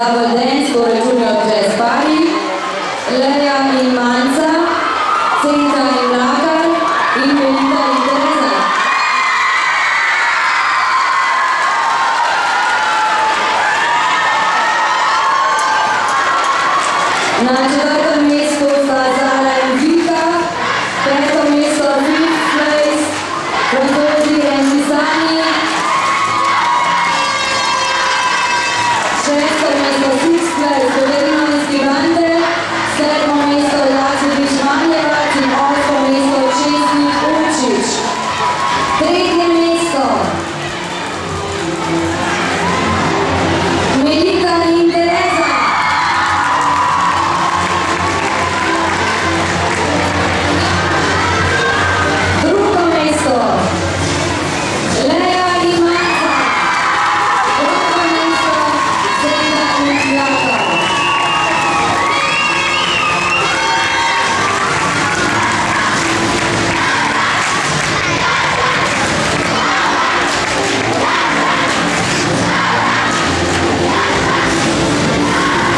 Double dance for a junior jazz party. Leia in Manza, Senta in Nakar in Benita in Teresa. Na